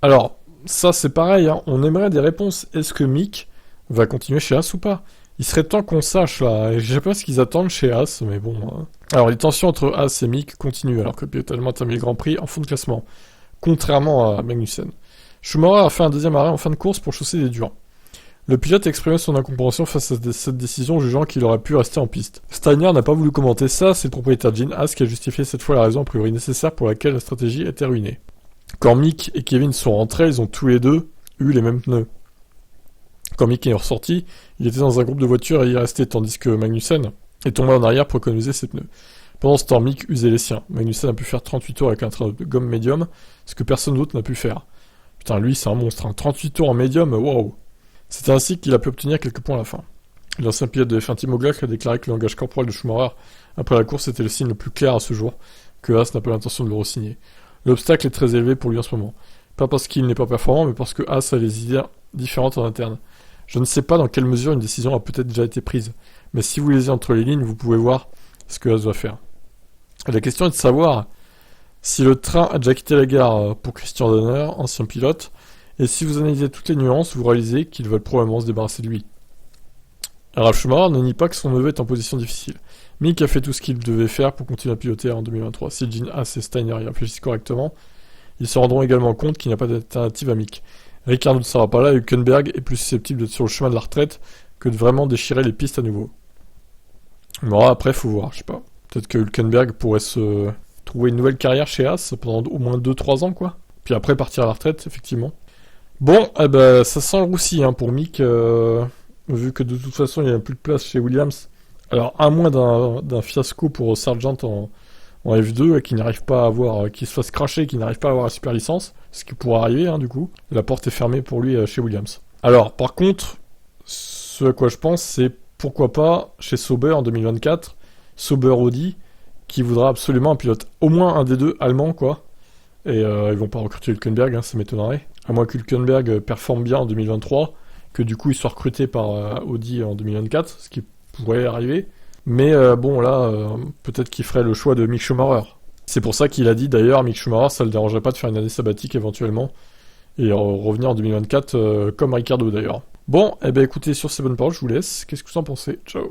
Alors, ça c'est pareil, hein. On aimerait des réponses. Est-ce que Mick va continuer chez As ou pas? Il serait temps qu'on sache là. Et je sais pas ce qu'ils attendent chez As, mais bon. Alors, les tensions entre As et Mick continuent alors que le pilote allemand termine le Grand Prix en fond de classement, contrairement à Magnussen. Schumacher a fait un deuxième arrêt en fin de course pour chausser des durs. Le pilote a exprimé son incompréhension face à cette décision, jugeant qu'il aurait pu rester en piste. Steiner n'a pas voulu commenter ça, c'est le propriétaire Gene Haas qui a justifié cette fois la raison a priori nécessaire pour laquelle la stratégie était ruinée. Quand Mick et Kevin sont rentrés, ils ont tous les deux eu les mêmes pneus. Quand Mick est ressorti, il était dans un groupe de voitures et y restait, tandis que Magnussen est tombé en arrière pour économiser ses pneus. Pendant ce temps, Mick usait les siens. Magnussen a pu faire 38 tours avec un train de gomme médium, ce que personne d'autre n'a pu faire. Putain, lui, c'est un monstre, hein. 38 tours en médium, waouh. C'est ainsi qu'il a pu obtenir quelques points à la fin. L'ancien pilote de F1 Timo Glock a déclaré que le langage corporel de Schumacher après la course était le signe le plus clair à ce jour, que Haas n'a pas l'intention de le re-signer. L'obstacle est très élevé pour lui en ce moment. Pas parce qu'il n'est pas performant, mais parce que Haas a des idées différentes en interne. Je ne sais pas dans quelle mesure une décision a peut-être déjà été prise, mais si vous lisez entre les lignes, vous pouvez voir ce que Haas va faire. La question est de savoir si le train a déjà quitté la gare pour Christian Horner, ancien pilote, et si vous analysez toutes les nuances, vous réalisez qu'ils veulent probablement se débarrasser de lui. Ralf Schumacher ne nie pas que son neveu est en position difficile. Mick a fait tout ce qu'il devait faire pour continuer à piloter en 2023. Si Gene Haas et Steiner y réfléchissent correctement, ils se rendront également compte qu'il n'y a pas d'alternative à Mick. Ricciardo ne sera pas là et Hülkenberg est plus susceptible d'être sur le chemin de la retraite que de vraiment déchirer les pistes à nouveau. Bon, après, faut voir, je sais pas. Peut-être que Hülkenberg pourrait se trouver une nouvelle carrière chez Haas pendant au moins 2-3 ans, quoi. Puis après partir à la retraite, effectivement. Bon, eh ben, ça sent le roussi hein, pour Mick, vu que de toute façon il n'y a plus de place chez Williams. Alors, à moins d'un fiasco pour Sargent en F2, qui n'arrive pas à avoir, qui se fasse cracher, qui n'arrive pas à avoir la super licence, ce qui pourrait arriver, hein, du coup. La porte est fermée pour lui chez Williams. Alors, par contre, ce à quoi je pense, c'est pourquoi pas chez Sauber en 2024, Sauber Audi, qui voudra absolument un pilote, au moins un des deux allemand, quoi. Et ils vont pas recruter Hülkenberg, hein, ça m'étonnerait. À moins que Hülkenberg performe bien en 2023, que du coup il soit recruté par Audi en 2024, ce qui pourrait arriver. Mais bon là, peut-être qu'il ferait le choix de Mick Schumacher. C'est pour ça qu'il a dit d'ailleurs, Mick Schumacher, ça le dérangerait pas de faire une année sabbatique éventuellement, et revenir en 2024 comme Ricciardo d'ailleurs. Bon, eh ben écoutez, sur ces bonnes paroles, je vous laisse. Qu'est-ce que vous en pensez? Ciao.